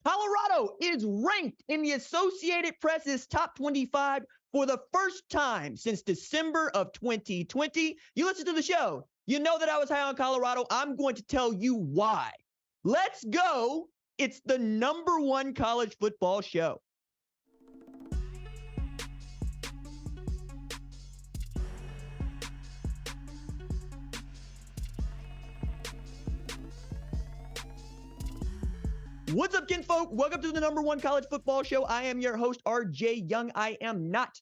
Colorado is ranked in the Associated Press's top 25 for the first time since December of 2020. You listen to the show. You know that I was high on Colorado. I'm going to tell you why. Let's go. It's the number one college football show. What's up, kinfolk? Welcome to the number one college football show. I am your host, RJ Young. I am not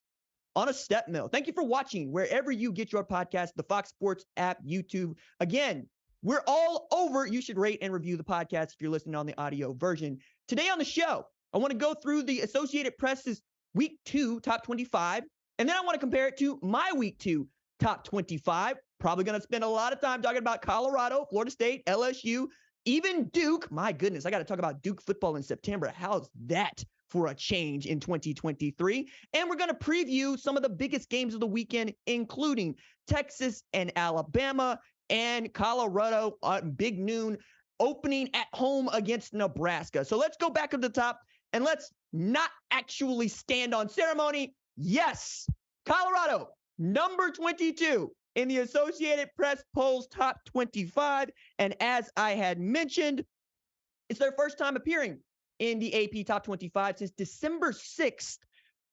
on a step mill. Thank you for watching wherever you get your podcast, the Fox Sports app, YouTube. Again, we're all over. You should rate and review the podcast if you're listening on the audio version. Today on the show, I want to go through the Associated Press's Week 2 top 25, and then I want to compare it to my Week 2 top 25. Probably going to spend a lot of time talking about Colorado, Florida State, LSU, even Duke. My goodness, I got to talk about Duke football in September. How's that for a change in 2023? And we're going to preview some of the biggest games of the weekend, including Texas and Alabama and Colorado on big noon opening at home against Nebraska. So let's go back to the top and let's not actually stand on ceremony. Yes, Colorado, number 22. In the Associated Press polls top 25. And as I had mentioned, it's their first time appearing in the AP top 25 since December 6th,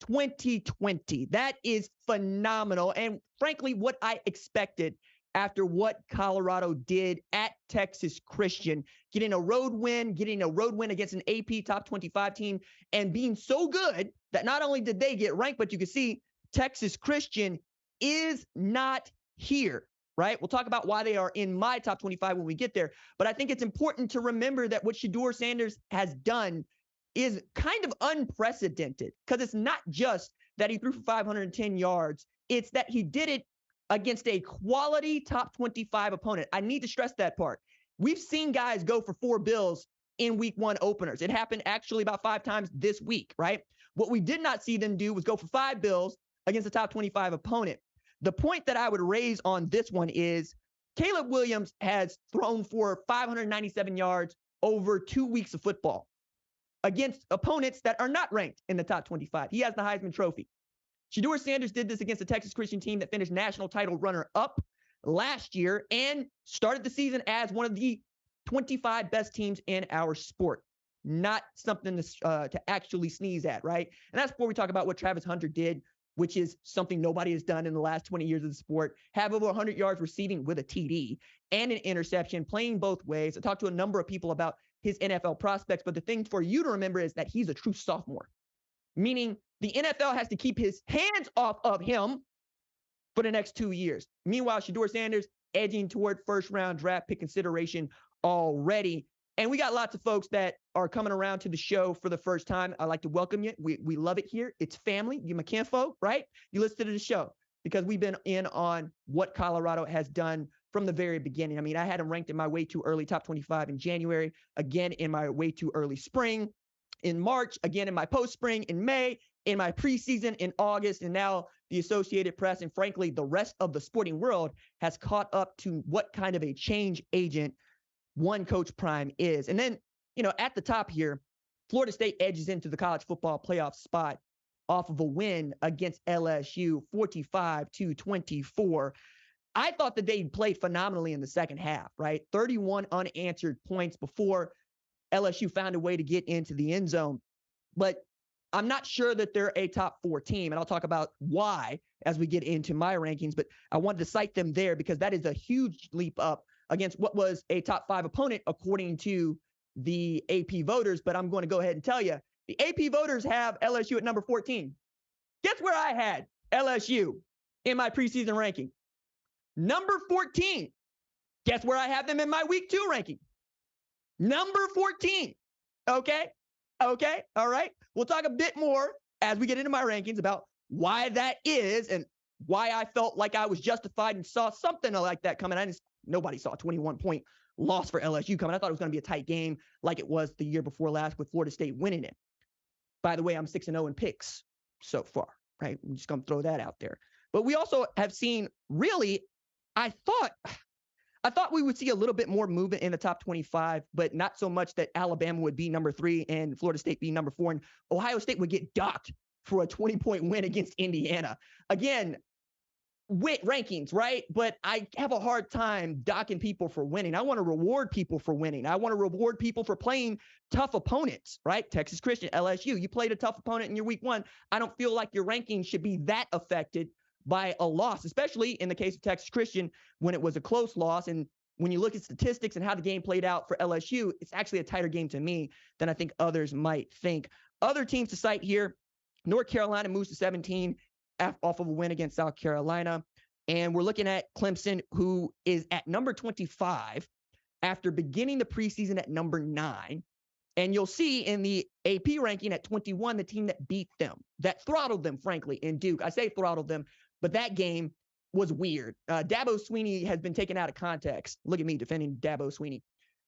2020. That is phenomenal. And frankly, what I expected after what Colorado did at Texas Christian, getting a road win against an AP top 25 team, and being so good that not only did they get ranked, but you can see Texas Christian is not here, right? We'll talk about why they are in my top 25 when we get there. But I think it's important to remember that what Shedeur Sanders has done is kind of unprecedented, because it's not just that he threw for 510 yards. It's that he did it against a quality top 25 opponent. I need to stress that part. We've seen guys go for 4 bills in week 1 openers. It happened actually about 5 times this week, right? What we did not see them do was go for 5 bills against a top 25 opponent. The point that I would raise on this one is Caleb Williams has thrown for 597 yards over 2 weeks of football against opponents that are not ranked in the top 25. He has the Heisman Trophy. Shedeur Sanders did this against the Texas Christian team that finished national title runner-up last year and started the season as one of the 25 best teams in our sport. Not something to actually sneeze at, right? And that's before we talk about what Travis Hunter did, which is something nobody has done in the last 20 years of the sport, have over 100 yards receiving with a TD and an interception, playing both ways. I talked to a number of people about his NFL prospects, but the thing for you to remember is that he's a true sophomore, meaning the NFL has to keep his hands off of him for the next 2 years. Meanwhile, Shedeur Sanders edging toward first-round draft pick consideration already. And we got lots of folks that are coming around to the show for the first time. I'd like to welcome you. We love it here. It's family. You my kinfolk, right? You listen to the show because we've been in on what Colorado has done from the very beginning. I mean, I had them ranked in my way too early top 25 in January, again in my way too early spring, in March, again in my post-spring, in May, in my preseason in August, and now the Associated Press and frankly the rest of the sporting world has caught up to what kind of a change agent one Coach Prime is. And then, at the top here, Florida State edges into the college football playoff spot off of a win against LSU, 45-24. I thought that they played phenomenally in the second half, right? 31 unanswered points before LSU found a way to get into the end zone. But I'm not sure that they're a top 4 team, and I'll talk about why as we get into my rankings, but I wanted to cite them there because that is a huge leap up against what was a top 5 opponent according to the AP voters. But I'm going to go ahead and tell you, the AP voters have LSU at number 14. Guess where I had LSU in my preseason ranking? Number 14. Guess where I have them in my week 2 ranking? Number 14. Okay. All right. We'll talk a bit more as we get into my rankings about why that is and why I felt like I was justified and saw something like that coming. Nobody saw a 21-point loss for LSU coming. I thought it was going to be a tight game like it was the year before last with Florida State winning it. By the way, I'm 6-0 in picks so far, right? I'm just going to throw that out there. But we also have seen really, I thought I thought we would see a little bit more movement in the top 25, but not so much that Alabama would be number 3 and Florida State be number 4, and Ohio State would get docked for a 20-point win against Indiana. Again, rankings, right? But I have a hard time docking people for winning. I want to reward people for winning. I want to reward people for playing tough opponents, right? Texas Christian, LSU, you played a tough opponent in your week 1. I don't feel like your ranking should be that affected by a loss, especially in the case of Texas Christian when it was a close loss. And when you look at statistics and how the game played out for LSU, it's actually a tighter game to me than I think others might think. Other teams to cite here, North Carolina moves to 17 off of a win against South Carolina. And we're looking at Clemson, who is at number 25 after beginning the preseason at number 9. And you'll see in the AP ranking at 21, the team that beat them, that throttled them, frankly, in Duke. I say throttled them, but that game was weird. Dabo Swinney has been taken out of context. Look at me defending Dabo Swinney.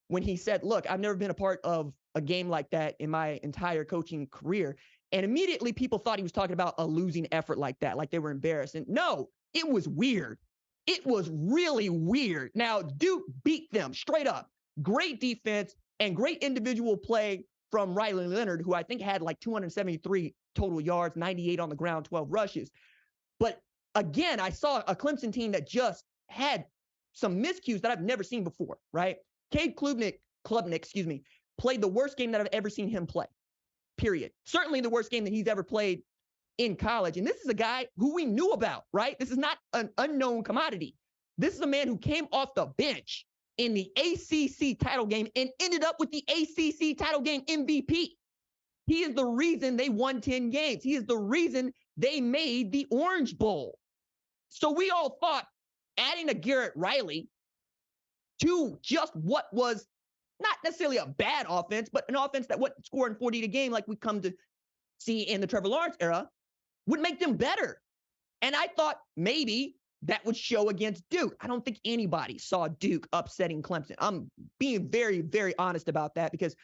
When he said, look, I've never been a part of a game like that in my entire coaching career. And immediately people thought he was talking about a losing effort like that, like they were embarrassed. And no, it was weird. It was really weird. Now, Duke beat them straight up. Great defense and great individual play from Riley Leonard, who I think had like 273 total yards, 98 on the ground, 12 rushes. But again, I saw a Clemson team that just had some miscues that I've never seen before, right? Cade Klubnik, played the worst game that I've ever seen him play. Period. Certainly the worst game that he's ever played in college. And this is a guy who we knew about, right? This is not an unknown commodity. This is a man who came off the bench in the ACC title game and ended up with the ACC title game MVP. He is the reason they won 10 games. He is the reason they made the Orange Bowl. So we all thought adding a Garrett Riley to just what was not necessarily a bad offense, but an offense that wasn't scoring 40 a game like we come to see in the Trevor Lawrence era would make them better. And I thought maybe that would show against Duke. I don't think anybody saw Duke upsetting Clemson. I'm being very, very honest about that because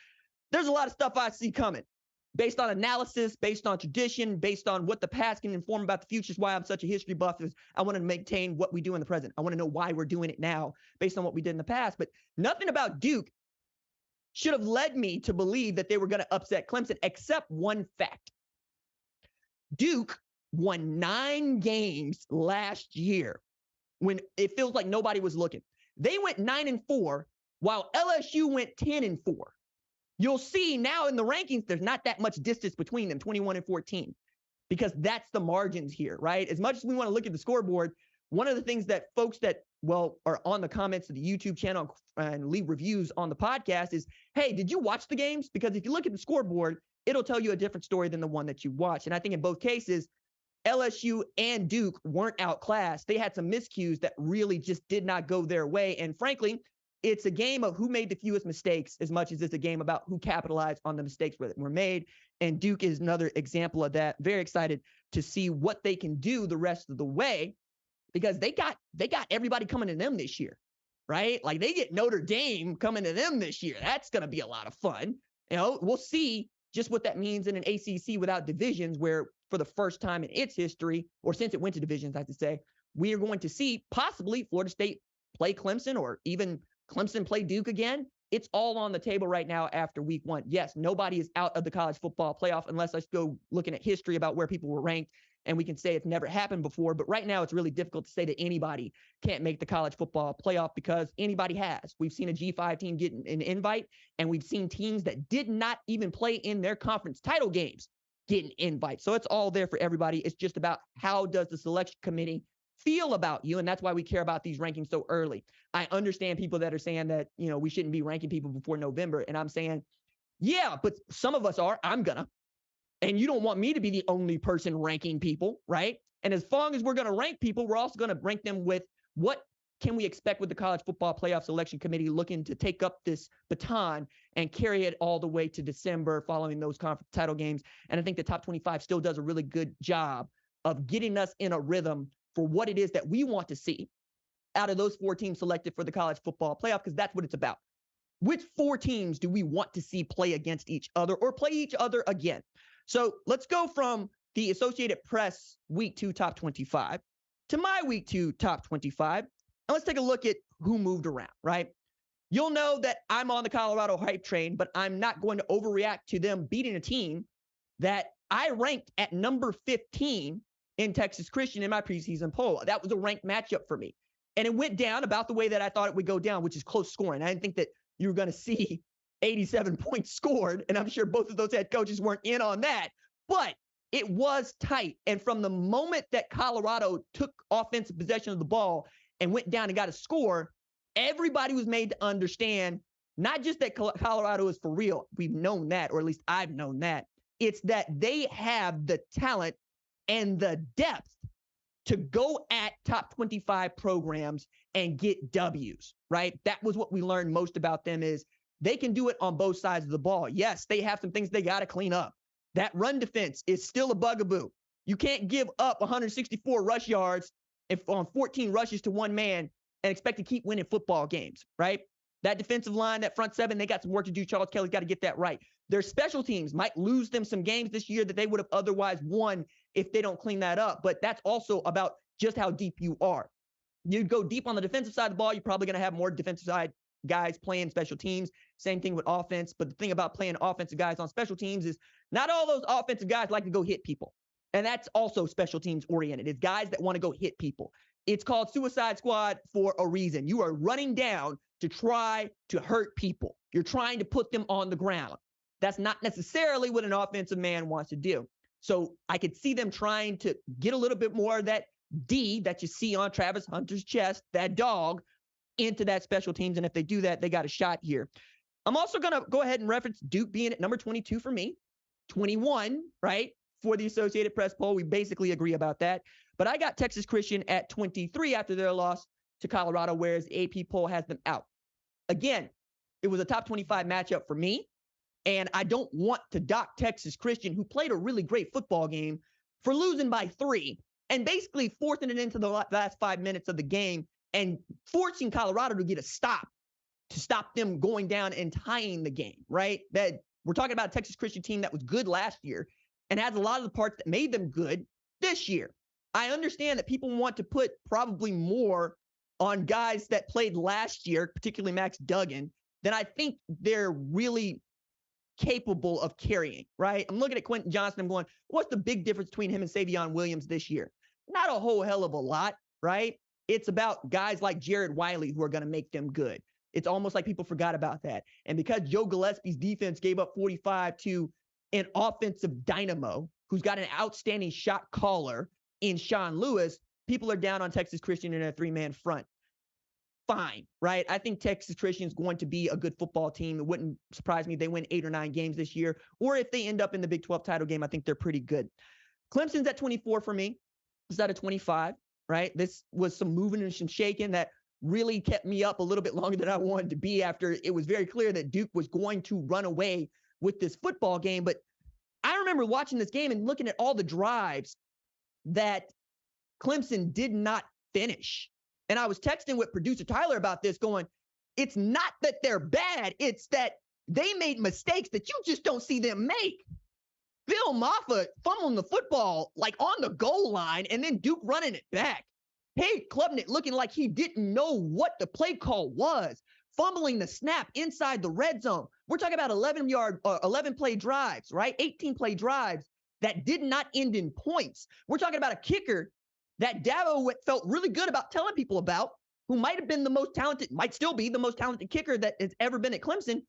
there's a lot of stuff I see coming based on analysis, based on tradition, based on what the past can inform about the future. Is why I'm such a history buff, is I want to maintain what we do in the present. I want to know why we're doing it now based on what we did in the past. But nothing about Duke should have led me to believe that they were going to upset Clemson, except one fact. Duke won 9 games last year when it feels like nobody was looking. They went 9-4 while LSU went 10-4. You'll see now in the rankings, there's not that much distance between them, 21-14, because that's the margins here, right? As much as we want to look at the scoreboard, one of the things that folks that, are on the comments of the YouTube channel and leave reviews on the podcast is, hey, did you watch the games? Because if you look at the scoreboard, it'll tell you a different story than the one that you watch. And I think in both cases, LSU and Duke weren't outclassed. They had some miscues that really just did not go their way. And frankly, it's a game of who made the fewest mistakes as much as it's a game about who capitalized on the mistakes that were made. And Duke is another example of that. Very excited to see what they can do the rest of the way, because they got everybody coming to them this year, right? Like they get Notre Dame coming to them this year. That's going to be a lot of fun. You know, we'll see just what that means in an ACC without divisions, where for the first time in its history, or since it went to divisions, I have to say, we are going to see possibly Florida State play Clemson, or even Clemson play Duke again. It's all on the table right now after week 1. Yes, nobody is out of the college football playoff unless I go looking at history about where people were ranked, and we can say it's never happened before. But right now, it's really difficult to say that anybody can't make the college football playoff, because anybody has. We've seen a G5 team get an invite, and we've seen teams that did not even play in their conference title games get an invite. So it's all there for everybody. It's just about how does the selection committee feel about you, and that's why we care about these rankings so early. I understand people that are saying that, we shouldn't be ranking people before November, and I'm saying, yeah, but some of us are. I'm gonna. And you don't want me to be the only person ranking people, right? And as long as we're going to rank people, we're also going to rank them with what can we expect with the college football playoff selection committee looking to take up this baton and carry it all the way to December following those conference title games. And I think the top 25 still does a really good job of getting us in a rhythm for what it is that we want to see out of those 4 teams selected for the college football playoff, because that's what it's about. Which 4 teams do we want to see play against each other or play each other again? So let's go from the Associated Press Week 2 Top 25 to my Week 2 Top 25. And let's take a look at who moved around, right? You'll know that I'm on the Colorado hype train, but I'm not going to overreact to them beating a team that I ranked at number 15 in Texas Christian in my preseason poll. That was a ranked matchup for me. And it went down about the way that I thought it would go down, which is close scoring. I didn't think that you were going to see 87 points scored, and I'm sure both of those head coaches weren't in on that. But it was tight. And from the moment that Colorado took offensive possession of the ball and went down and got a score, everybody was made to understand not just that Colorado is for real. We've known that, or at least I've known that. It's that they have the talent and the depth to go at top 25 programs and get W's, right? That was what we learned most about them is they can do it on both sides of the ball. Yes, they have some things they got to clean up. That run defense is still a bugaboo. You can't give up 164 rush yards on 14 rushes to one man and expect to keep winning football games, right? That defensive line, that front seven, they got some work to do. Charles Kelly's got to get that right. Their special teams might lose them some games this year that they would have otherwise won if they don't clean that up. But that's also about just how deep you are. You go deep on the defensive side of the ball, you're probably going to have more defensive side guys playing special teams. Same thing with offense. But the thing about playing offensive guys on special teams is not all those offensive guys like to go hit people. And that's also special teams oriented. It's guys that want to go hit people. It's called Suicide Squad for a reason. You are running down to try to hurt people. You're trying to put them on the ground. That's not necessarily what an offensive man wants to do. So I could see them trying to get a little bit more of that D that you see on Travis Hunter's chest, that dog, into that special teams. And if they do that, they got a shot here. I'm also going to go ahead and reference Duke being at number 22 for me, 21, right? For the Associated Press poll. We basically agree about that. But I got Texas Christian at 23 after their loss to Colorado, whereas the AP poll has them out. Again, it was a top 25 matchup for me. And I don't want to dock Texas Christian, who played a really great football game, for losing by 3 and basically forcing it into the last 5 minutes of the game and forcing Colorado to get a stop to stop them going down and tying the game, right? That we're talking about a Texas Christian team that was good last year and has a lot of the parts that made them good this year. I understand that people want to put probably more on guys that played last year, particularly Max Duggan, than I think they're really capable of carrying, right? I'm looking at Quentin Johnson. I'm going, what's the big difference between him and Savion Williams this year? Not a whole hell of a lot, right? It's about guys like Jared Wiley who are going to make them good. It's almost like people forgot about that. And because Joe Gillespie's defense gave up 45 to an offensive dynamo who's got an outstanding shot caller in Sean Lewis, people are down on Texas Christian in a 3-man front. Fine, right? I think Texas Christian is going to be a good football team. It wouldn't surprise me if they win 8 or 9 games this year, or if they end up in the Big 12 title game, I think they're pretty good. Clemson's at 24 for me. It's at a 25, right? This was some moving and some shaking that really kept me up a little bit longer than I wanted to be after it was very clear that Duke was going to run away with this football game. But I remember watching this game and looking at all the drives that Clemson did not finish. And I was texting with producer Tyler about this going, it's not that they're bad. It's that they made mistakes that you just don't see them make. Bill Moffa fumbling the football like on the goal line and then Duke running it back. Hey, Klubnik looking like he didn't know what the play call was. Fumbling the snap inside the red zone. We're talking about 11 play drives, right? 18 play drives that did not end in points. We're talking about a kicker that Dabo felt really good about telling people about, who might have been the most talented, might still be the most talented kicker that has ever been at Clemson,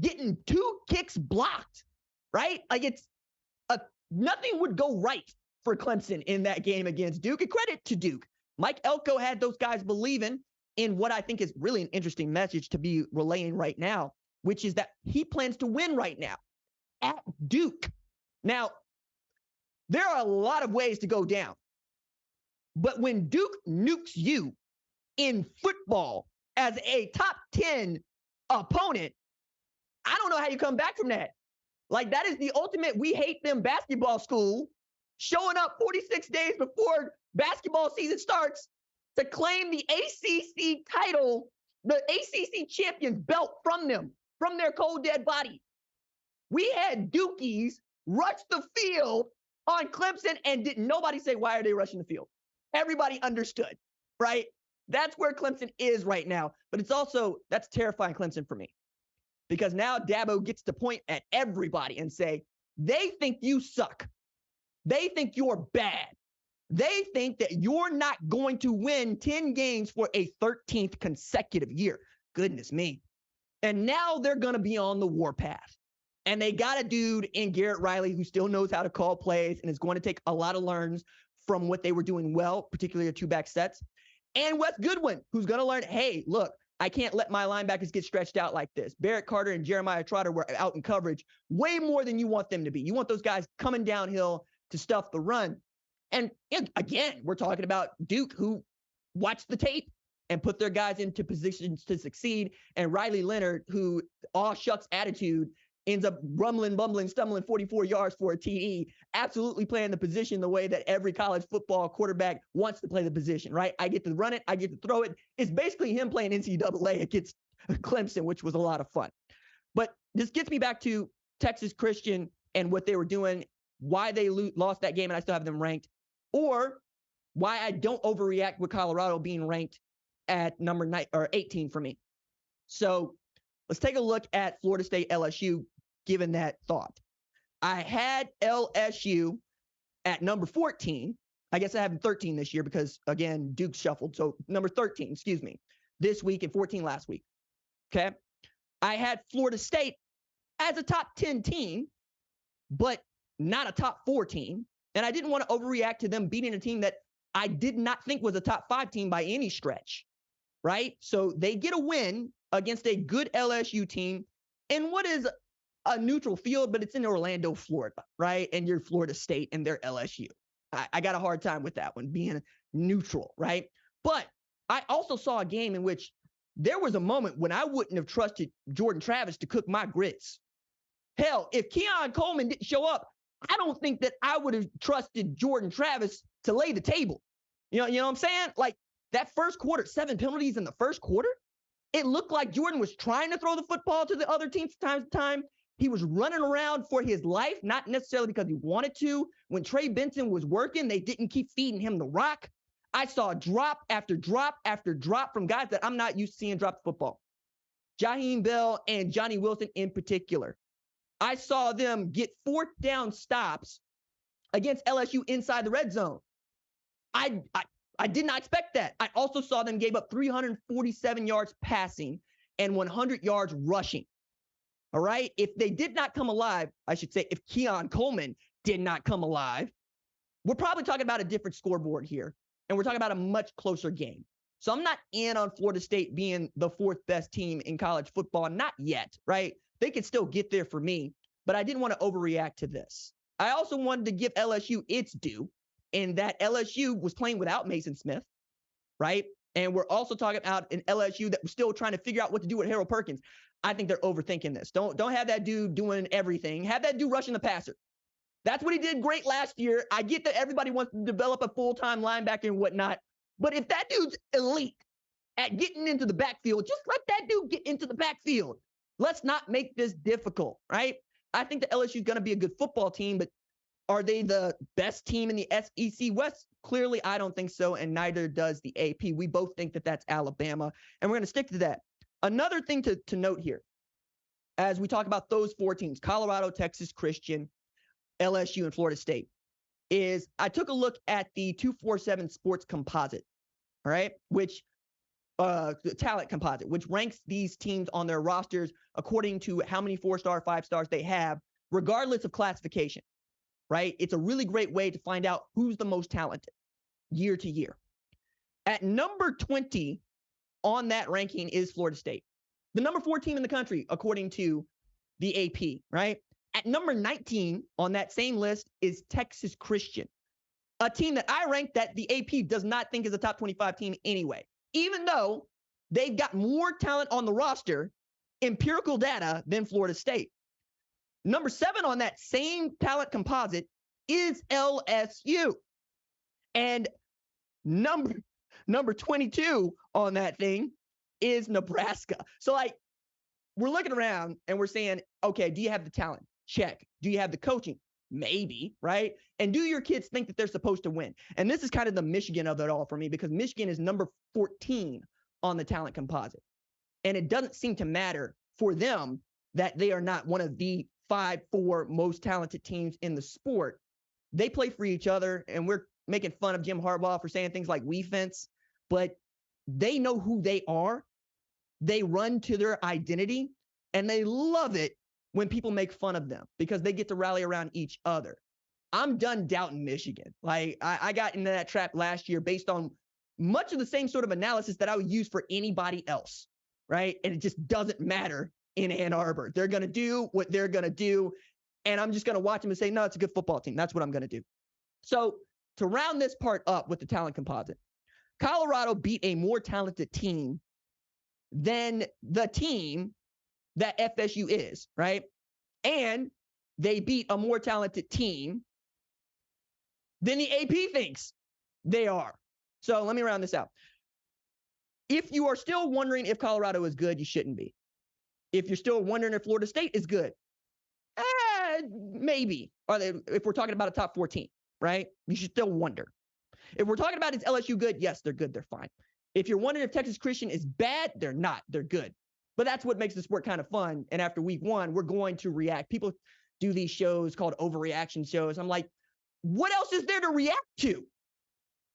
getting 2 kicks blocked, right? Like nothing would go right for Clemson in that game against Duke. And credit to Duke. Mike Elko had those guys believing in what I think is really an interesting message to be relaying right now, which is that he plans to win right now at Duke. Now, there are a lot of ways to go down. But when Duke nukes you in football as a top 10 opponent, I don't know how you come back from that. Like, that is the ultimate we hate them basketball school showing up 46 days before basketball season starts to claim the ACC title, the ACC champions belt from them, from their cold dead body. We had Dukies rush the field on Clemson and didn't nobody say, why are they rushing the field? Everybody understood, right? That's where Clemson is right now. But that's terrifying Clemson for me. Because now Dabo gets to point at everybody and say, they think you suck. They think you're bad. They think that you're not going to win 10 games for a 13th consecutive year. Goodness me. And now they're going to be on the warpath. And they got a dude in Garrett Riley who still knows how to call plays and is going to take a lot of learns from what they were doing well, particularly the 2-back sets. And Wes Goodwin, who's going to learn, hey, look, I can't let my linebackers get stretched out like this. Barrett Carter and Jeremiah Trotter were out in coverage way more than you want them to be. You want those guys coming downhill to stuff the run. And again, we're talking about Duke, who watched the tape and put their guys into positions to succeed. And Riley Leonard, who all shucks attitude, ends up rumbling, bumbling, stumbling 44 yards for a TD, absolutely playing the position the way that every college football quarterback wants to play the position, right? I get to run it. I get to throw it. It's basically him playing NCAA against Clemson, which was a lot of fun. But this gets me back to Texas Christian and what they were doing, why they lost that game and I still have them ranked, or why I don't overreact with Colorado being ranked at number 18 for me. So let's take a look at Florida State LSU, given that thought. I had LSU at number 14. I guess I have 13 this year because, again, Duke shuffled. So number 13, this week and 14 last week. Okay. I had Florida State as a top 10 team, but not a top 4 team. And I didn't want to overreact to them beating a team that I did not think was a top 5 team by any stretch, right? So they get a win against a good LSU team in what is a neutral field, but it's in Orlando, Florida, right? And you're Florida State and they're LSU. I got a hard time with that one being neutral, right? But I also saw a game in which there was a moment when I wouldn't have trusted Jordan Travis to cook my grits. Hell, if Keon Coleman didn't show up, I don't think that I would have trusted Jordan Travis to lay the table. You know what I'm saying? Like that first quarter, 7 penalties in the first quarter. It looked like Jordan was trying to throw the football to the other teams time to time. He was running around for his life, not necessarily because he wanted to. When Trey Benson was working, they didn't keep feeding him the rock. I saw drop after drop after drop from guys that I'm not used to seeing drop the football. Jaheim Bell and Johnny Wilson in particular. I saw them get 4th down stops against LSU inside the red zone. I did not expect that. I also saw them gave up 347 yards passing and 100 yards rushing. All right. If they did not come alive, I should say, if Keon Coleman did not come alive, we're probably talking about a different scoreboard here. And we're talking about a much closer game. So I'm not in on Florida State being the 4th best team in college football. Not yet, right? They could still get there for me, but I didn't want to overreact to this. I also wanted to give LSU its due in that LSU was playing without Mason Smith, right? And we're also talking about an LSU that was still trying to figure out what to do with Harold Perkins. I think they're overthinking this. Don't have that dude doing everything. Have that dude rushing the passer. That's what he did great last year. I get that everybody wants to develop a full-time linebacker and whatnot, but if that dude's elite at getting into the backfield, just let that dude get into the backfield. Let's not make this difficult, right? I think the LSU is going to be a good football team, but are they the best team in the SEC West? Clearly, I don't think so, and neither does the AP. We both think that that's Alabama, and we're going to stick to that. Another thing to note here, as we talk about those 4 teams, Colorado, Texas Christian, LSU, and Florida State, is I took a look at the 247 Sports Composite, all right, which the talent composite, which ranks these teams on their rosters according to how many 4-star, 5-stars they have, regardless of classification, right? It's a really great way to find out who's the most talented year to year. At number 20 on that ranking is Florida State, the number 4 team in the country, according to the AP, right? At number 19 on that same list is Texas Christian, a team that I ranked that the AP does not think is a top 25 team anyway, even though they've got more talent on the roster, empirical data, than Florida State. Number 7 on that same talent composite is LSU. And number 22 on that thing is Nebraska. So, like, we're looking around and we're saying, okay, do you have the talent? Check. Do you have the coaching? Maybe, right? And do your kids think that they're supposed to win? And this is kind of the Michigan of it all for me, because Michigan is number 14 on the talent composite. And it doesn't seem to matter for them that they are not one of the 5-4 most talented teams in the sport. They play for each other, and we're making fun of Jim Harbaugh for saying things like "we fence," but they know who they are. They run to their identity, and they love it when people make fun of them because they get to rally around each other. I'm done doubting Michigan. Like, I got into that trap last year based on much of the same sort of analysis that I would use for anybody else, right? And it just doesn't matter in Ann Arbor. They're going to do what they're going to do, and I'm just going to watch them and say, no, it's a good football team. That's what I'm going to do. So to round this part up with the talent composite, Colorado beat a more talented team than the team that FSU is, right? And they beat a more talented team than the AP thinks they are. So let me round this out. If you are still wondering if Colorado is good, you shouldn't be. If you're still wondering if Florida State is good, maybe. If we're talking about a top 14, right? You should still wonder. If we're talking about is LSU good, yes, they're good, they're fine. If you're wondering if Texas Christian is bad, they're not, they're good. But that's what makes the sport kind of fun. And after week one, we're going to react. People do these shows called overreaction shows. I'm like, what else is there to react to?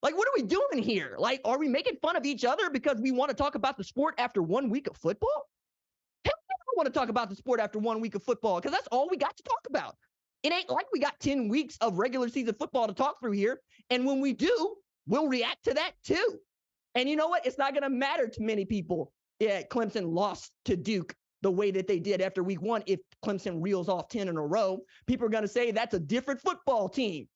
Like, what are we doing here? Like, are we making fun of each other because we want to talk about the sport after 1 week of football? Hell, I don't want to talk about the sport after 1 week of football because that's all we got to talk about. It ain't like we got 10 weeks of regular season football to talk through here. And when we do, we'll react to that too. And you know what? It's not going to matter to many people. Yeah, Clemson lost to Duke the way that they did after week one. If Clemson reels off 10 in a row, people are going to say that's a different football team.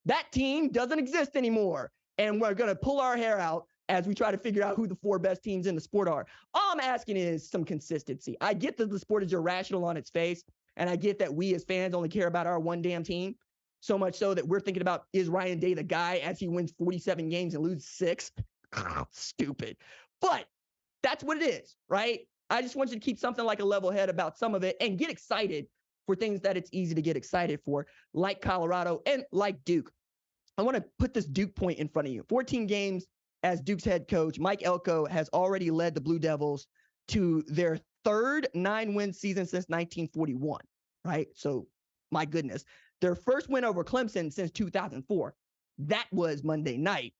That team doesn't exist anymore. And we're going to pull our hair out as we try to figure out who the 4 best teams in the sport are. All I'm asking is some consistency. I get that the sport is irrational on its face, and I get that we as fans only care about our one damn team, so much so that we're thinking about, is Ryan Day the guy as he wins 47 games and loses 6? Stupid. But that's what it is, right? I just want you to keep something like a level head about some of it and get excited for things that it's easy to get excited for, like Colorado and like Duke. I want to put this Duke point in front of you. 14 games as Duke's head coach. Mike Elko has already led the Blue Devils to their 3rd 9-win season since 1941, right? So, my goodness. Their first win over Clemson since 2004. That was Monday night.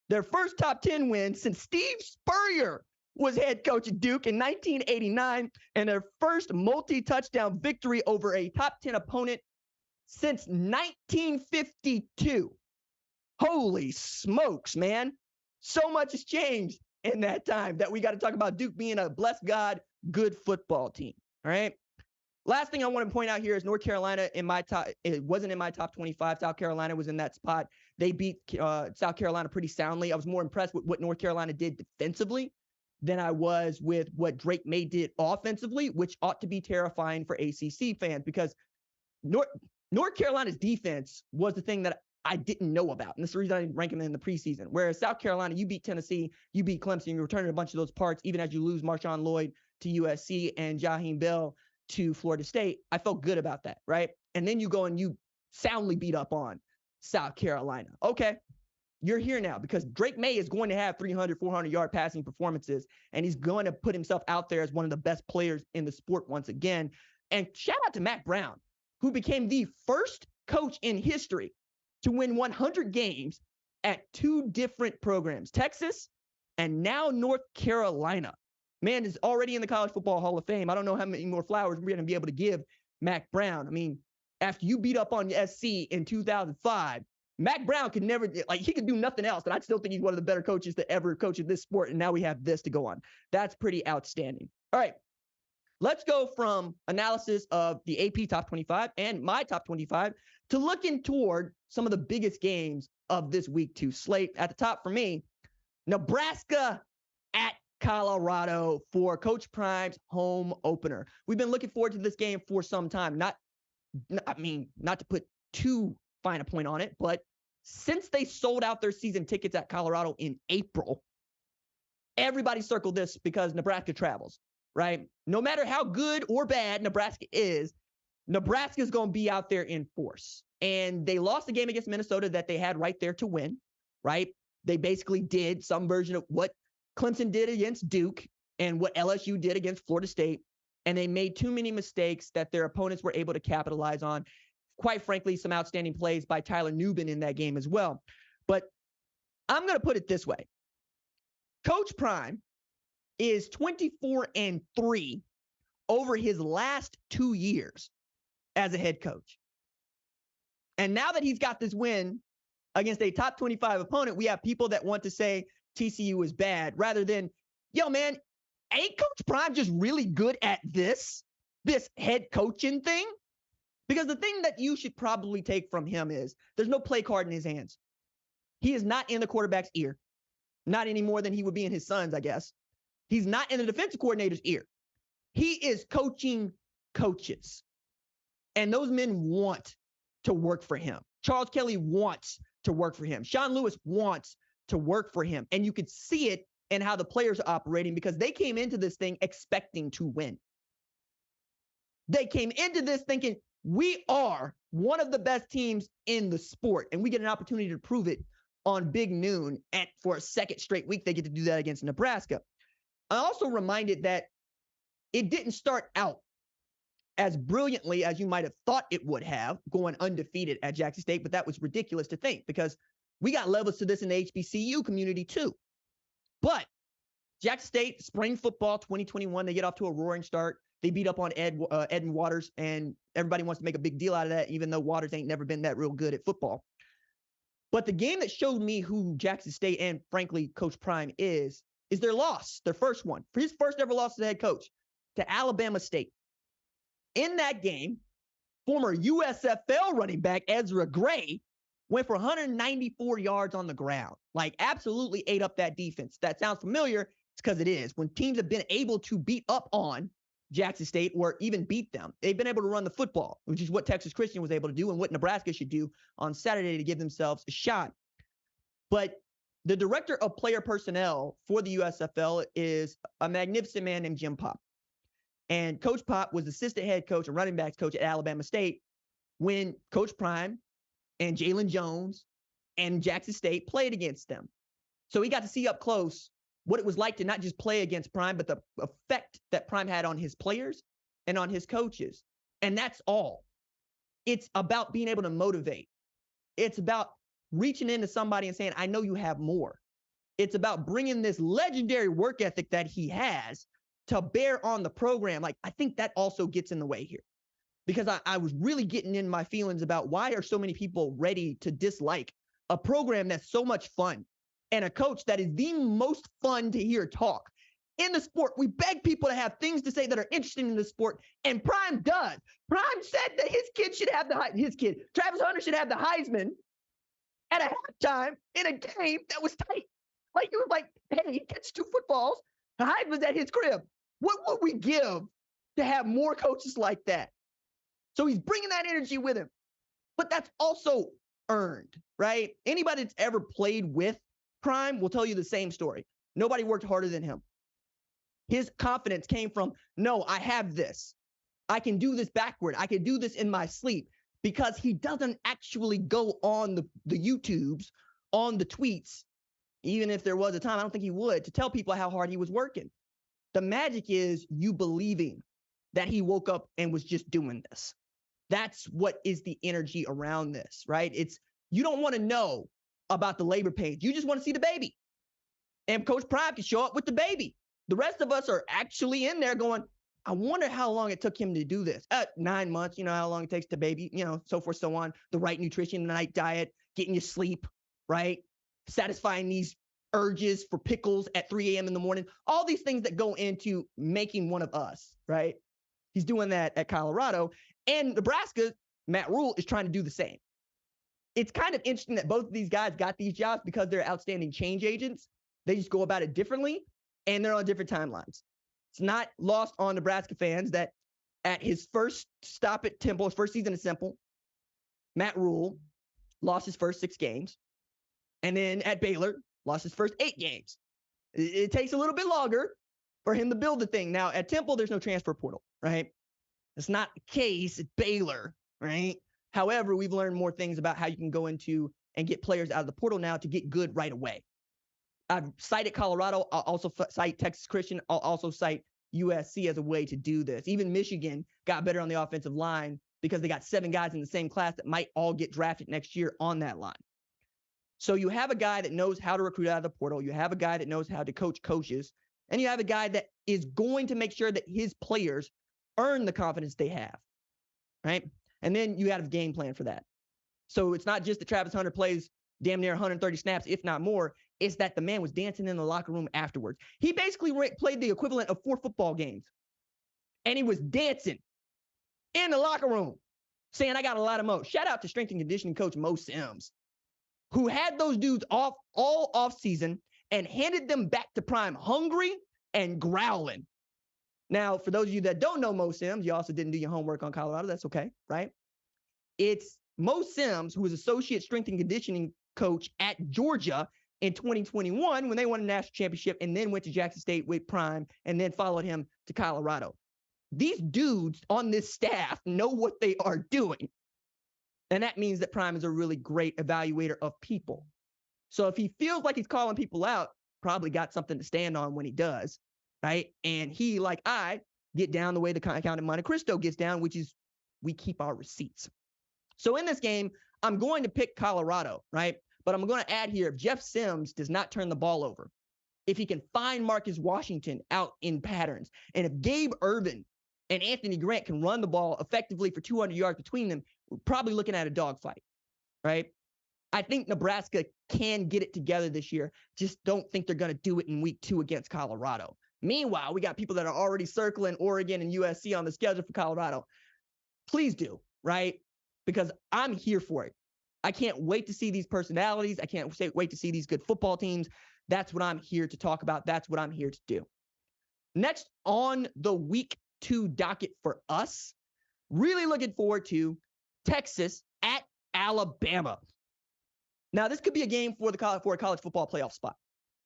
Their first top 10 win since Steve Spurrier was head coach at Duke in 1989, and their first multi-touchdown victory over a top 10 opponent since 1952. Holy smokes, man. So much has changed in that time that we got to talk about Duke being a, bless God, good football team. All right. Last thing I want to point out here is North Carolina it wasn't in my top 25. South Carolina was in that spot. They beat South Carolina pretty soundly. I was more impressed with what North Carolina did defensively than I was with what Drake May did offensively, which ought to be terrifying for ACC fans because North Carolina's defense was the thing that I didn't know about. And that's the reason I didn't rank them in the preseason. Whereas South Carolina, you beat Tennessee, you beat Clemson, you're returning a bunch of those parts, even as you lose Marshawn Lloyd to USC and Jaheim Bell to Florida State. I felt good about that, right? And then you go and you soundly beat up on South Carolina. Okay, you're here now because Drake May is going to have 300, 400-yard passing performances, and he's going to put himself out there as one of the best players in the sport once again. And shout out to Mack Brown, who became the first coach in history to win 100 games at 2 different programs, Texas and now North Carolina. Man is already in the College Football Hall of Fame. I don't know how many more flowers we're going to be able to give Mack Brown. I mean, after you beat up on SC in 2005, Mack Brown could never, he could do nothing else. And I still think he's one of the better coaches to ever coach in this sport. And now we have this to go on. That's pretty outstanding. All right. Let's go from analysis of the AP top 25 and my top 25 to looking toward some of the biggest games of this week 2 slate. At the top for me, Nebraska at Colorado for Coach Prime's home opener. We've been looking forward to this game for some time. Not to put too fine a point on it, but since they sold out their season tickets at Colorado in April, everybody circled this because Nebraska travels, right? No matter how good or bad Nebraska is, Nebraska's going to be out there in force. And they lost the game against Minnesota that they had right there to win, right? They basically did some version of what Clemson did against Duke and what LSU did against Florida State. And they made too many mistakes that their opponents were able to capitalize on. Quite frankly, some outstanding plays by Tyler Nubin in that game as well. But I'm going to put it this way. Coach Prime is 24-3 over his last 2 years as a head coach. And now that he's got this win against a top 25 opponent, we have people that want to say TCU is bad rather than, yo, man, ain't Coach Prime just really good at this head coaching thing? Because the thing that you should probably take from him is there's no play card in his hands. He is not in the quarterback's ear, not any more than he would be in his son's, I guess. He's not in the defensive coordinator's ear. He is coaching coaches. And those men want to work for him. Charles Kelly wants to work for him. Sean Lewis wants to work for him. And you could see it in how the players are operating because they came into this thing expecting to win. They came into this thinking, we are one of the best teams in the sport. And we get an opportunity to prove it on Big Noon. And for a second straight week, they get to do that against Nebraska. I'm also reminded that it didn't start out as brilliantly as you might have thought it would have, going undefeated at Jackson State, but that was ridiculous to think because we got levels to this in the HBCU community too. But Jackson State, spring football 2021, they get off to a roaring start. They beat up on Ed Waters, and everybody wants to make a big deal out of that, even though Waters ain't never been that real good at football. But the game that showed me who Jackson State and, frankly, Coach Prime is their loss, their first one. For his first ever loss as head coach to Alabama State. In that game, former USFL running back Ezra Gray went for 194 yards on the ground. Like, absolutely ate up that defense. That sounds familiar. It's because it is. When teams have been able to beat up on Jackson State or even beat them, they've been able to run the football, which is what Texas Christian was able to do and what Nebraska should do on Saturday to give themselves a shot. But the director of player personnel for the USFL is a magnificent man named Jim Pop. And Coach Pop was assistant head coach and running backs coach at Alabama State when Coach Prime and Jalen Jones and Jackson State played against them. So he got to see up close what it was like to not just play against Prime, but the effect that Prime had on his players and on his coaches. And that's all. It's about being able to motivate. It's about reaching into somebody and saying, I know you have more. It's about bringing this legendary work ethic that he has to bear on the program. Like, I think that also gets in the way here because I was really getting in my feelings about why are so many people ready to dislike a program that's so much fun and a coach that is the most fun to hear talk in the sport. We beg people to have things to say that are interesting in the sport, and Prime does. Prime said that his kid should have Travis Hunter should have the Heisman at a halftime in a game that was tight. Like, you were like, hey, he gets 2 footballs. The Heisman's at his crib. What would we give to have more coaches like that? So he's bringing that energy with him. But that's also earned, right? Anybody that's ever played with Prime will tell you the same story. Nobody worked harder than him. His confidence came from, no, I have this. I can do this backward. I can do this in my sleep because he doesn't actually go on the YouTubes, on the tweets, even if there was a time, I don't think he would, to tell people how hard he was working. The magic is you believing that he woke up and was just doing this. That's what is the energy around this, right? It's, you don't want to know about the labor pains. You just want to see the baby. And Coach Prime can show up with the baby. The rest of us are actually in there going, I wonder how long it took him to do this. 9 months, you know, how long it takes to baby, you know, so forth, so on. The right nutrition, the right diet, getting you sleep, right? Satisfying these urges for pickles at 3 a.m. in the morning. All these things that go into making one of us, right? He's doing that at Colorado. And Nebraska, Matt Rule, is trying to do the same. It's kind of interesting that both of these guys got these jobs because they're outstanding change agents. They just go about it differently, and they're on different timelines. It's not lost on Nebraska fans that at his first stop at Temple, his first season at Temple, Matt Rule lost his first 6 games. And then at Baylor, lost his first 8 games. It takes a little bit longer for him to build the thing. Now, at Temple, there's no transfer portal, right? It's not the case at Baylor, right? However, we've learned more things about how you can go into and get players out of the portal now to get good right away. I've cited Colorado. I'll also cite Texas Christian. I'll also cite USC as a way to do this. Even Michigan got better on the offensive line because they got 7 guys in the same class that might all get drafted next year on that line. So you have a guy that knows how to recruit out of the portal. You have a guy that knows how to coach coaches. And you have a guy that is going to make sure that his players earn the confidence they have, right? And then you have a game plan for that. So it's not just that Travis Hunter plays damn near 130 snaps, if not more. It's that the man was dancing in the locker room afterwards. He basically played the equivalent of 4 football games. And he was dancing in the locker room saying, I got a lot of mo. Shout out to strength and conditioning coach Mo Sims, who had those dudes off all offseason and handed them back to prime hungry and growling. Now, for those of you that don't know Mo Sims, you also didn't do your homework on Colorado. That's okay, right? It's Mo Sims, who was associate strength and conditioning coach at Georgia in 2021 when they won a national championship, and then went to Jackson State with Prime and then followed him to Colorado. These dudes on this staff know what they are doing. And that means that Prime is a really great evaluator of people. So if he feels like he's calling people out, probably got something to stand on when he does, right? And he, like I, get down the way the Count of Monte Cristo gets down, which is we keep our receipts. So in this game, I'm going to pick Colorado, right? But I'm going to add here, if Jeff Sims does not turn the ball over, if he can find Marcus Washington out in patterns, and if Gabe Ervin and Anthony Grant can run the ball effectively for 200 yards between them, we're probably looking at a dogfight, right? I think Nebraska can get it together this year. Just don't think they're going to do it in week 2 against Colorado. Meanwhile, we got people that are already circling Oregon and USC on the schedule for Colorado. Please do, right? Because I'm here for it. I can't wait to see these personalities. I can't wait to see these good football teams. That's what I'm here to talk about. That's what I'm here to do. Next on the week 2 docket for us, really looking forward to Texas at Alabama. Now, this could be a game for a college football playoff spot,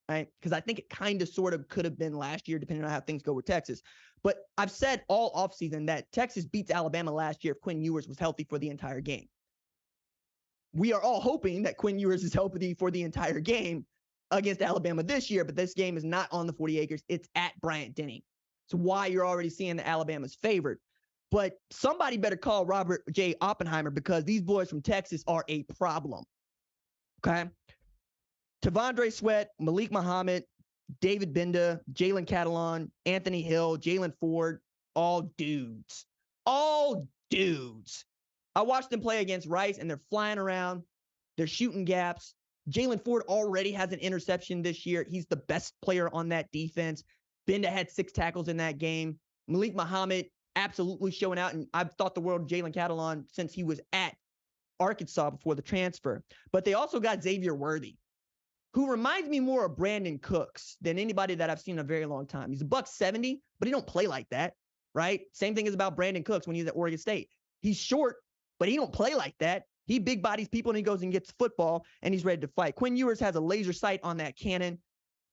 right? Because I think it kind of sort of could have been last year, depending on how things go with Texas. But I've said all offseason that Texas beats Alabama last year if Quinn Ewers was healthy for the entire game. We are all hoping that Quinn Ewers is healthy for the entire game against Alabama this year, but this game is not on the 40 acres. It's at Bryant-Denny. It's why you're already seeing that Alabama's favored. But somebody better call Robert J. Oppenheimer, because these boys from Texas are a problem. Okay? Tavondre Sweat, Malik Muhammad, David Benda, Jalen Catalon, Anthony Hill, Jalen Ford, all dudes. All dudes. I watched them play against Rice, and they're flying around. They're shooting gaps. Jalen Ford already has an interception this year. He's the best player on that defense. Benda had 6 tackles in that game. Malik Muhammad absolutely showing out, and I've thought the world of Jalen Catalon since he was at Arkansas before the transfer. But they also got Xavier Worthy, who reminds me more of Brandon Cooks than anybody that I've seen in a very long time. He's $170, but he don't play like that, right? Same thing is about Brandon Cooks when he's at Oregon State. He's short, but he don't play like that. He big bodies people, and he goes and gets football, and he's ready to fight. Quinn Ewers has a laser sight on that cannon.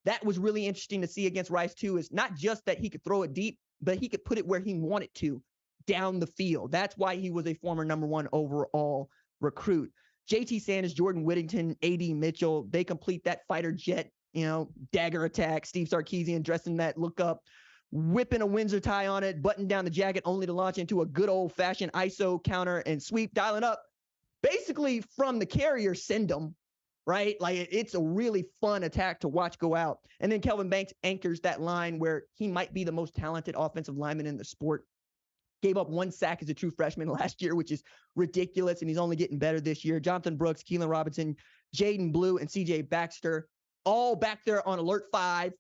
That was really interesting to see against Rice, too, is not just that he could throw it deep, but he could put it where he wanted to, down the field. That's why he was a former number 1 overall recruit. JT Sanders, Jordan Whittington, A.D. Mitchell, they complete that fighter jet, dagger attack. Steve Sarkisian dressing that look up, whipping a Windsor tie on it, button down the jacket only to launch into a good old-fashioned ISO counter and sweep, dialing up. Basically, from the carrier, send them, right? Like, it's a really fun attack to watch go out. And then Kelvin Banks anchors that line where he might be the most talented offensive lineman in the sport. Gave up 1 sack as a true freshman last year, which is ridiculous, and he's only getting better this year. Jonathan Brooks, Keelan Robinson, Jaden Blue, and C.J. Baxter, all back there on alert 5,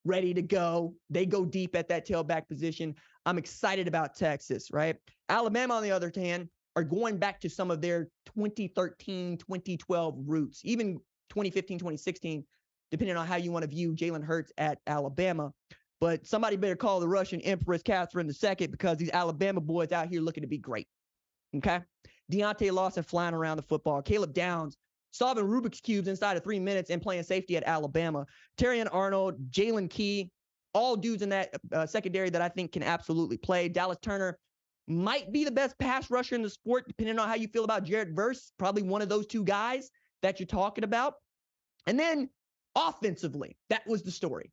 ready to go. They go deep at that tailback position. I'm excited about Texas, right? Alabama, on the other hand, are going back to some of their 2013, 2012 roots, even 2015, 2016, depending on how you want to view Jalen Hurts at Alabama. But somebody better call the Russian Empress Catherine II, because these Alabama boys out here looking to be great. Okay? Deontay Lawson flying around the football. Caleb Downs solving Rubik's Cubes inside of 3 minutes and playing safety at Alabama. Terrion Arnold, Jalen Key, all dudes in that secondary that I think can absolutely play. Dallas Turner, might be the best pass rusher in the sport, depending on how you feel about Jared Verse. Probably one of those two guys that you're talking about. And then offensively, that was the story,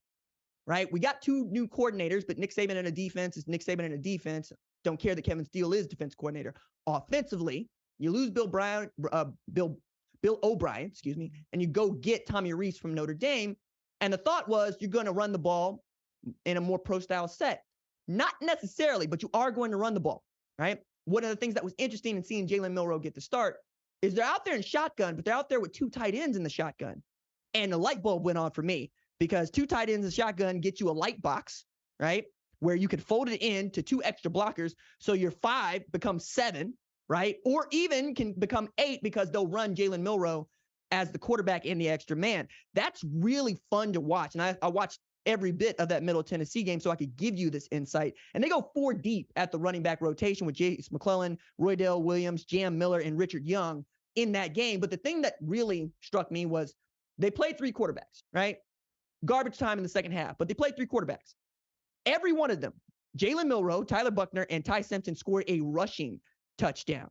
right? We got two new coordinators, but Nick Saban in a defense is Nick Saban in a defense. Don't care that Kevin Steele is defense coordinator. Offensively, you lose Bill O'Brien, and you go get Tommy Rees from Notre Dame. And the thought was you're going to run the ball in a more pro-style set. Not necessarily, but you are going to run the ball, right? One of the things that was interesting in seeing Jalen Milroe get the start is they're out there in shotgun, but they're out there with two tight ends in the shotgun. And the light bulb went on for me because two tight ends in shotgun get you a light box, right? Where you can fold it into two extra blockers. So your 5 becomes 7, right? Or even can become 8 because they'll run Jalen Milroe as the quarterback in the extra man. That's really fun to watch. And I watched every bit of that Middle Tennessee game so I could give you this insight. And they go 4 deep at the running back rotation with Jace McClellan, Roydell Williams, Jam Miller, and Richard Young in that game. But the thing that really struck me was they played 3 quarterbacks, right? Garbage time in the second half, but they played 3 quarterbacks. Every one of them, Jalen Milroe, Tyler Buchner, and Ty Simpson scored a rushing touchdown.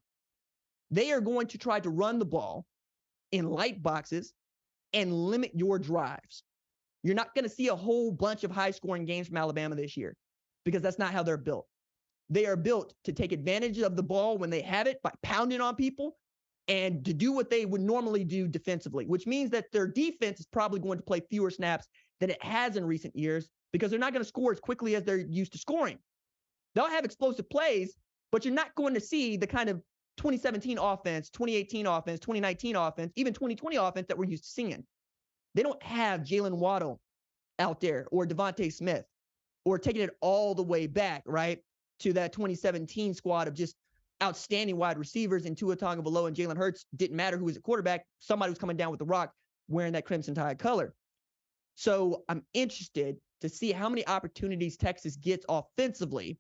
They are going to try to run the ball in light boxes and limit your drives. You're not going to see a whole bunch of high-scoring games from Alabama this year because that's not how they're built. They are built to take advantage of the ball when they have it by pounding on people and to do what they would normally do defensively, which means that their defense is probably going to play fewer snaps than it has in recent years because they're not going to score as quickly as they're used to scoring. They'll have explosive plays, but you're not going to see the kind of 2017 offense, 2018 offense, 2019 offense, even 2020 offense that we're used to seeing. They don't have Jalen Waddle out there or Devontae Smith or taking it all the way back, right, to that 2017 squad of just outstanding wide receivers and Tua Tagovailoa and Jalen Hurts. Didn't matter who was at quarterback. Somebody was coming down with the rock wearing that Crimson Tide color. So I'm interested to see how many opportunities Texas gets offensively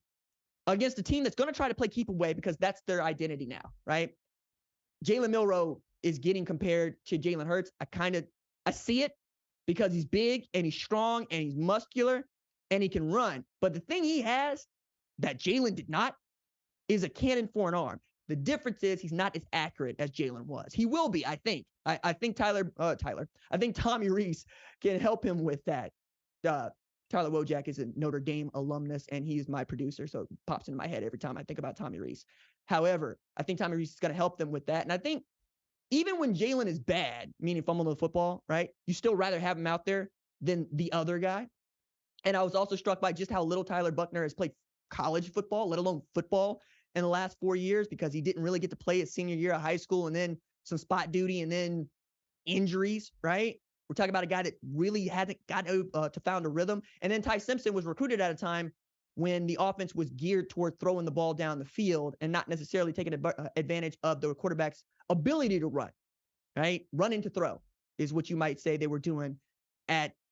against a team that's going to try to play keep away because that's their identity now, right? Jalen Milroe is getting compared to Jalen Hurts. I see it because he's big and he's strong and he's muscular and he can run. But the thing he has that Jalen did not is a cannon for an arm. The difference is he's not as accurate as Jalen was. He will be, I think. I think I think Tommy Rees can help him with that. Tyler Wojak is a Notre Dame alumnus, and he's my producer, so it pops into my head every time I think about Tommy Rees. However, I think Tommy Rees is going to help them with that. And I think even when Jalen is bad, meaning fumbling the football, right, you still rather have him out there than the other guy. And I was also struck by just how little Tyler Buchner has played college football, let alone football, in the last 4 years because he didn't really get to play his senior year of high school and then some spot duty and then injuries, right? We're talking about a guy that really hasn't got to found a rhythm. And then Ty Simpson was recruited at a time when the offense was geared toward throwing the ball down the field and not necessarily taking advantage of the quarterback's ability to run, right? Run into throw is what you might say they were doing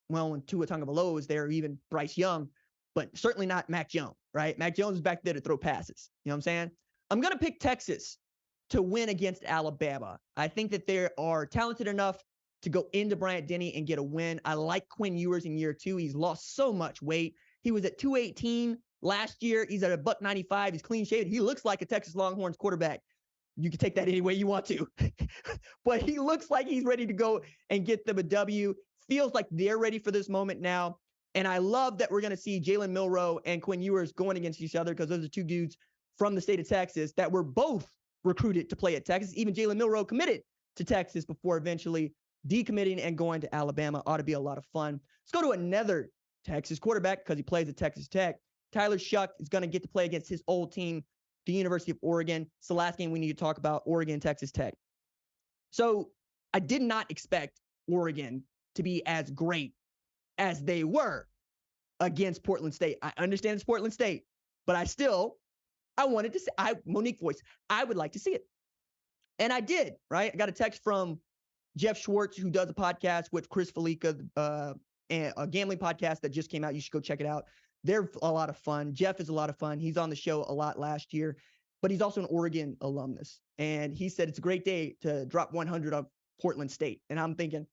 when Tua Tagovailoa was there, or even Bryce Young, but certainly not Mac Jones, right? Mac Jones is back there to throw passes. You know what I'm saying? I'm going to pick Texas to win against Alabama. I think that they are talented enough to go into Bryant-Denny and get a win. I like Quinn Ewers in year 2. He's lost so much weight. He was at 218 last year. He's at $195. He's clean shaven. He looks like a Texas Longhorns quarterback. You can take that any way you want to. But he looks like he's ready to go and get them a W. Feels like they're ready for this moment now. And I love that we're going to see Jalen Milroe and Quinn Ewers going against each other because those are two dudes from the state of Texas that were both recruited to play at Texas. Even Jalen Milroe committed to Texas before eventually decommitting and going to Alabama. Ought to be a lot of fun. Let's go to another Texas quarterback because he plays at Texas Tech. Tyler Shuck is going to get to play against his old team, the University of Oregon. It's the last game we need to talk about, Oregon, Texas Tech. So I did not expect Oregon to be as great as they were against Portland State. I understand it's Portland State, but I wanted to say, Monique Voice, I would like to see it. And I did, right? I got a text from Jeff Schwartz, who does a podcast with Chris Felica, and a gambling podcast that just came out. You should go check it out. They're a lot of fun. Jeff is a lot of fun. He's on the show a lot last year, but he's also an Oregon alumnus. And he said it's a great day to drop 100 on Portland State. And I'm thinking,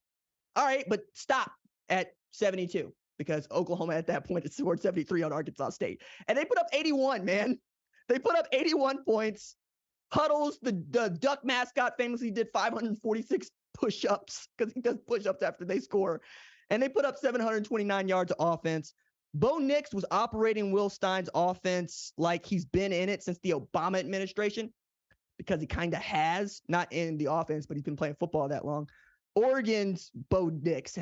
all right, but stop at 72 because Oklahoma at that point had scored 73 on Arkansas State. And they put up 81, man. They put up 81 points. Huddles, the Duck mascot, famously did 546 push-ups because he does push-ups after they score. And they put up 729 yards of offense. Bo Nix was operating Will Stein's offense like he's been in it since the Obama administration, because he kind of has, not in the offense, but he's been playing football that long. Oregon's Bo Nix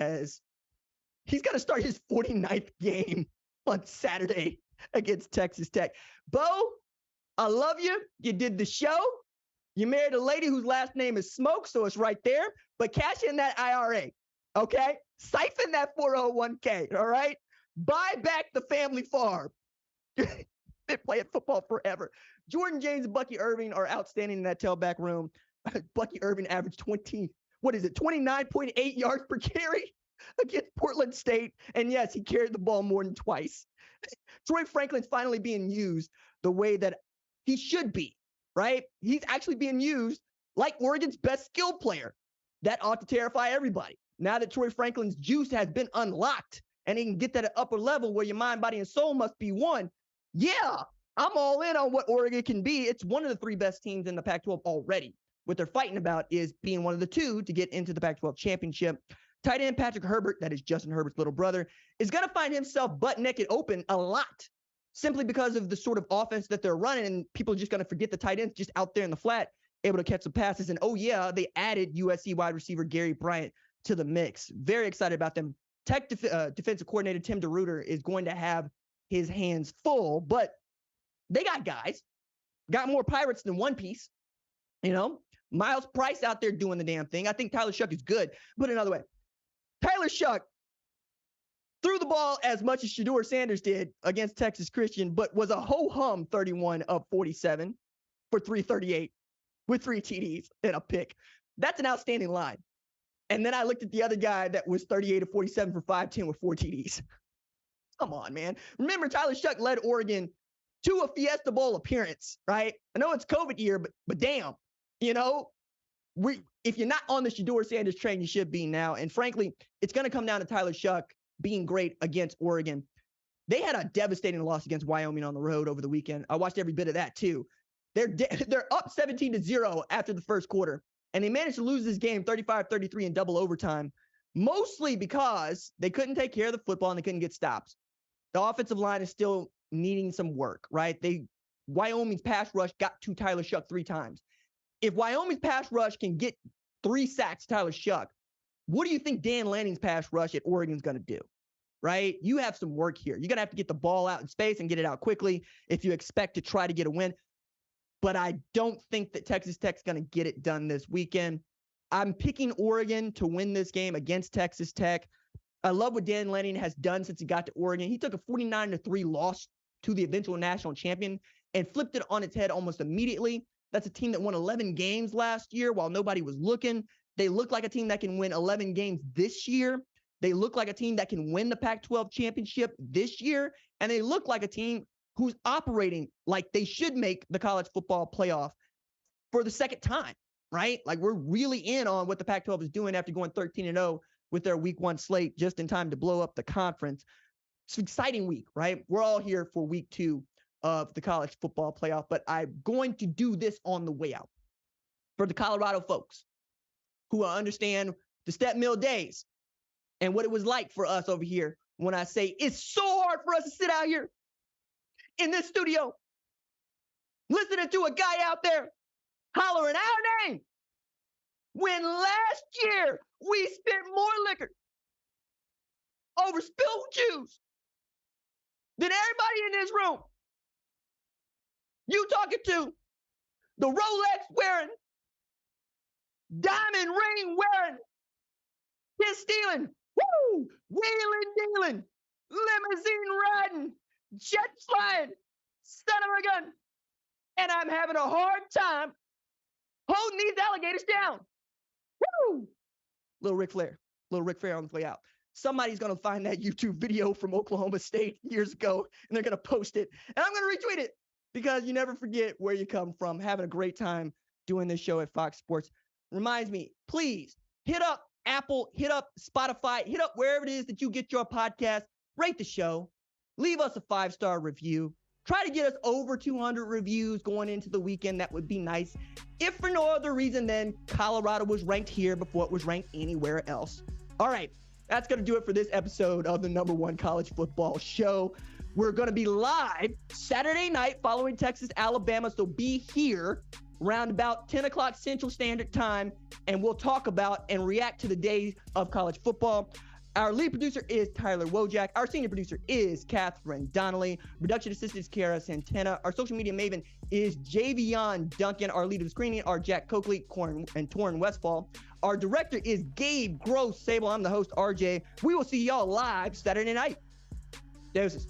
he's going to start his 49th game on Saturday against Texas Tech. Bo, I love you. You did the show. You married a lady whose last name is Smoke, so it's right there. But cash in that IRA, okay? Siphon that 401k, all right? Buy back the family farm. Been playing football forever. Jordan James and Bucky Irving are outstanding in that tailback room. Bucky Irving averaged 29.8 yards per carry against Portland State. And yes, he carried the ball more than twice. Troy Franklin's finally being used the way that he should be, right? He's actually being used like Oregon's best skill player. That ought to terrify everybody. Now that Troy Franklin's juice has been unlocked and he can get that at upper level where your mind, body, and soul must be one, yeah, I'm all in on what Oregon can be. It's one of the three best teams in the Pac-12 already. What they're fighting about is being one of the two to get into the Pac-12 championship. Tight end Patrick Herbert, that is Justin Herbert's little brother, is going to find himself butt naked open a lot, simply because of the sort of offense that they're running, and people are just going to forget the tight ends just out there in the flat, able to catch some passes. And, oh, yeah, they added USC wide receiver Gary Bryant to the mix. Very excited about them. Tech defensive coordinator Tim DeRuyter is going to have his hands full, but they got guys. Got more Pirates than One Piece. You know, Miles Price out there doing the damn thing. I think Tyler Shuck is good. Put it another way. Tyler Shuck threw the ball as much as Shedeur Sanders did against Texas Christian, but was a ho-hum 31 of 47 for 338 with 3 TDs and a pick. That's an outstanding line. And then I looked at the other guy that was 38 of 47 for 510 with 4 TDs. Come on, man. Remember, Tyler Shuck led Oregon to a Fiesta Bowl appearance, right? I know it's COVID year, but damn, you know, if you're not on the Shedeur Sanders train, you should be now. And frankly, it's going to come down to Tyler Shuck being great against Oregon. They had a devastating loss against Wyoming on the road over the weekend. I watched every bit of that too. They're up 17-0 after the first quarter, and they managed to lose this game 35-33 in double overtime, mostly because they couldn't take care of the football and they couldn't get stops. The offensive line is still needing some work, right? Wyoming's pass rush got to Tyler Shuck 3 times. If Wyoming's pass rush can get 3 sacks to Tyler Shuck, what do you think Dan Lanning's pass rush at Oregon's going to do, right? You have some work here. You're going to have to get the ball out in space and get it out quickly if you expect to try to get a win. But I don't think that Texas Tech's going to get it done this weekend. I'm picking Oregon to win this game against Texas Tech. I love what Dan Lanning has done since he got to Oregon. He took a 49-3 loss to the eventual national champion and flipped it on its head almost immediately. That's a team that won 11 games last year while nobody was looking. They look like a team that can win 11 games this year. They look like a team that can win the Pac-12 championship this year. And they look like a team who's operating like they should make the college football playoff for the second time, right? Like, we're really in on what the Pac-12 is doing after going 13-0 with their week 1 slate just in time to blow up the conference. It's an exciting week, right? We're all here for week 2 of the college football playoff, but I'm going to do this on the way out. For the Colorado folks who understand the Step Mill days and what it was like for us over here when I say it's so hard for us to sit out here in this studio listening to a guy out there hollering our name when last year we spent more liquor over spilled juice than everybody in this room. You talking to the Rolex wearing, diamond ring wearing, kiss stealing, woo, wheeling dealing, limousine riding, jet flying, son of a gun. And I'm having a hard time holding these alligators down. Woo! Little Ric Flair on the way out. Somebody's going to find that YouTube video from Oklahoma State years ago, and they're going to post it. And I'm going to retweet it because you never forget where you come from. Having a great time doing this show at Fox Sports. Reminds me, please hit up Apple, hit up Spotify, hit up wherever it is that you get your podcast. Rate the show. Leave us a 5-star review. Try to get us over 200 reviews going into the weekend. That would be nice. If for no other reason than Colorado was ranked here before it was ranked anywhere else. All right, that's going to do it for this episode of the number one college football show. We're going to be live Saturday night following Texas, Alabama. So be here around about 10 o'clock Central Standard Time, and we'll talk about and react to the days of college football. Our lead producer is Tyler Wojak. Our senior producer is Catherine Donnelly. Production assistant is Kiara Santana. Our social media maven is Javion Duncan. Our lead of screening are Jack Coakley and Torrin Westfall. Our director is Gabe Gross Sable. I'm the host, RJ. We will see y'all live Saturday night. Deuces.